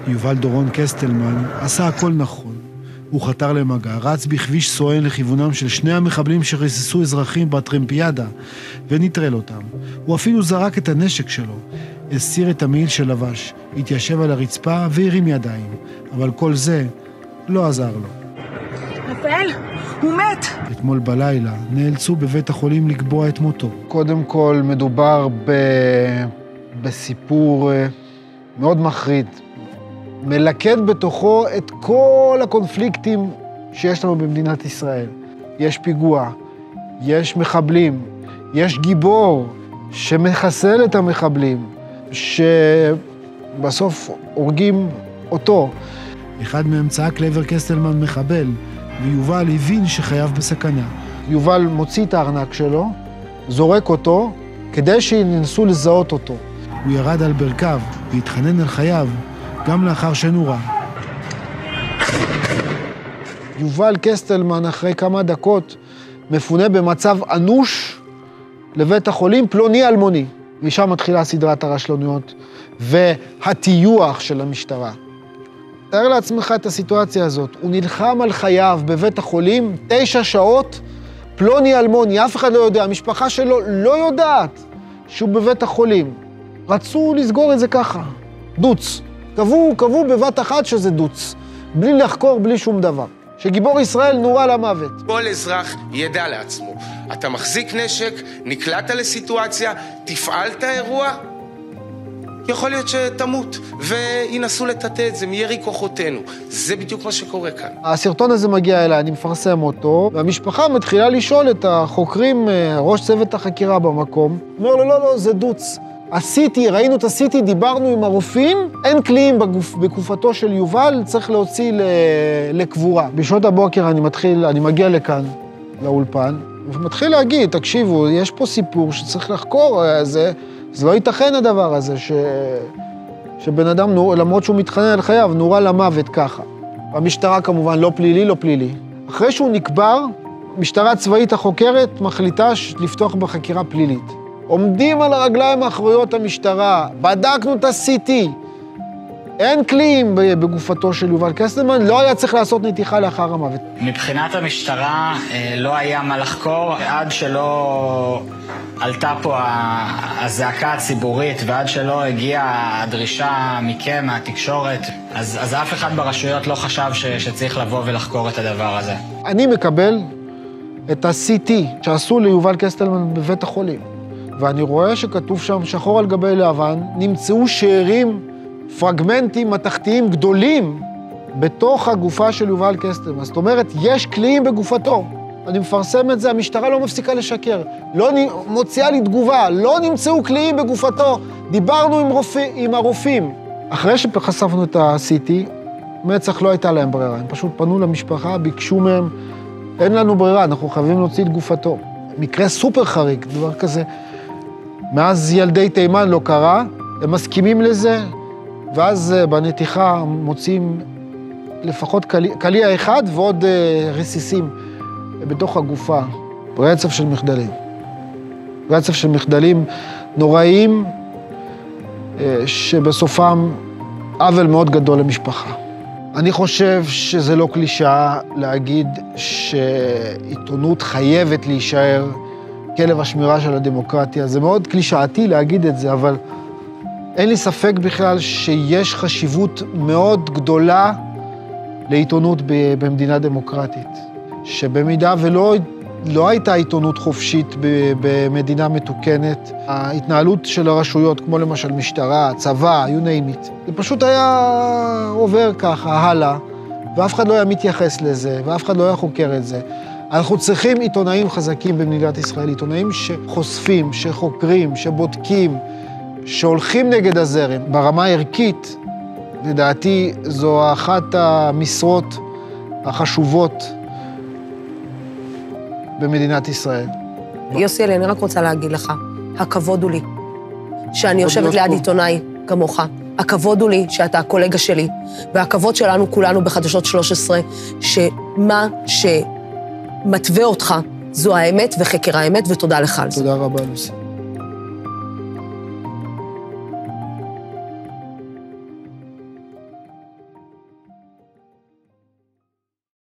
יובל דורון קסטלמן עשה הכל נכון. הוא חתר למגע, רץ בכביש סואן לכיוונם של שני המחבלים שריססו אזרחים בטרמפיאדה ונטרל אותם. הוא אפילו זרק את הנשק שלו, הסיר את המעיל שלבש, התיישב על הרצפה והרים ידיים. אבל כל זה לא עזר לו. רפאל, הוא מת! אתמול בלילה נאלצו בבית החולים לקבוע את מותו. קודם כל מדובר בסיפור מאוד מחריד. מלכד בתוכו את כל הקונפליקטים שיש לנו במדינת ישראל. יש פיגוע, יש מחבלים, יש גיבור שמחסל את המחבלים, שבסוף הורגים אותו. אחד מהם צעק לעבר קסטלמן מחבל, ויובל הבין שחייו בסכנה. יובל מוציא את הארנק שלו, זורק אותו, כדי שינסו לזהות אותו. הוא ירד על ברכיו והתחנן על חייו, גם לאחר שנורה. יובל קסטלמן אחרי כמה דקות מפונה במצב אנוש לבית החולים פלוני אלמוני. ושם מתחילה סדרת הרשלנויות והטיוח של המשטרה. תאר לעצמך את הסיטואציה הזאת. הוא נלחם על חייו בבית החולים 9 שעות, פלוני אלמוני, אף אחד לא יודע, המשפחה שלו לא יודעת שהוא בבית החולים. רצו לסגור את זה ככה, דוץ. קבעו בבת אחת שזה דוץ, בלי לחקור, בלי שום דבר. שגיבור ישראל נורה למוות. כל אזרח ידע לעצמו. אתה מחזיק נשק, נקלעת לסיטואציה, תפעל את האירוע, יכול להיות שתמות, וינסו לטאטא את זה מירי כוחותינו. זה בדיוק מה שקורה כאן. הסרטון הזה מגיע אליי, אני מפרסם אותו, והמשפחה מתחילה לשאול את החוקרים, ראש צוות החקירה במקום, אומר לו, לא, זה דוץ. עשיתי, ראינו את הסיטי, דיברנו עם הרופאים, אין קליעים בגופתו של יובל, צריך להוציא לקבורה. בשעות הבוקר אני מגיע לכאן, לאולפן, ומתחיל להגיד, תקשיבו, יש פה סיפור שצריך לחקור, זה לא ייתכן הדבר הזה, שבן אדם, למרות שהוא מתחנן על חייו, נורה למוות ככה. המשטרה כמובן לא פלילי. אחרי שהוא נקבר, משטרה צבאית החוקרת מחליטה לפתוח בחקירה פלילית. עומדים על הרגליים האחוריות המשטרה, בדקנו את ה-CT, אין קליעים בגופתו של יובל קסטלמן, לא היה צריך לעשות נתיחה לאחר המוות. מבחינת המשטרה לא היה מה לחקור, עד שלא עלתה פה הזעקה הציבורית, ועד שלא הגיעה הדרישה מכם, מהתקשורת, אז אף אחד ברשויות לא חשב שצריך לבוא ולחקור את הדבר הזה. אני מקבל את ה-CT שעשו ליובל קסטלמן בבית החולים. ואני רואה שכתוב שם שחור על גבי לבן, נמצאו שארים, פרגמנטים מתכתיים גדולים בתוך הגופה של יובל קסטלמן. זאת אומרת, יש קליעים בגופתו. אני מפרסם את זה, המשטרה לא מפסיקה לשקר. מוציאה לי תגובה, לא נמצאו קליעים בגופתו. דיברנו עם הרופאים. אחרי שחשפנו את ה-CT, מצ"ח לא הייתה להם ברירה. הם פשוט פנו למשפחה, ביקשו מהם, אין לנו ברירה, אנחנו חייבים להוציא את גופתו. מקרה סופר חריג, דבר כזה. מאז ילדי תימן לא קרה, הם מסכימים לזה, ואז בנתיחה מוצאים לפחות קליע אחד ועוד רסיסים בתוך הגופה. רצף של מחדלים. רצף של מחדלים נוראיים, שבסופם עוול מאוד גדול למשפחה. אני חושב שזה לא קלישאה להגיד שעיתונות חייבת להישאר כלב השמירה של הדמוקרטיה. זה מאוד קלישאתי להגיד את זה, אבל אין לי ספק בכלל שיש חשיבות מאוד גדולה לעיתונות במדינה דמוקרטית. שבמידה ולא הייתה עיתונות חופשית במדינה מתוקנת, ההתנהלות של הרשויות, כמו למשל משטרה, צבא, you name it, זה פשוט היה עובר ככה, הלאה, ואף אחד לא היה מתייחס לזה, ואף אחד לא היה חוקר את זה. אנחנו צריכים עיתונאים חזקים במדינת ישראל, עיתונאים שחושפים, שחוקרים, שבודקים, שהולכים נגד הזרם. ברמה הערכית, לדעתי, זו אחת המשרות החשובות במדינת ישראל. יוסי, אני רק רוצה להגיד לך, הכבוד הוא לי, שאני יושבת ליד עיתונאי כמוך. הכבוד הוא לי שאתה הקולגה שלי, והכבוד שלנו כולנו בחדשות 13, שמה שמתווה אותך זו האמת וחקר האמת, ותודה לך על זה. תודה רבה, לוסי.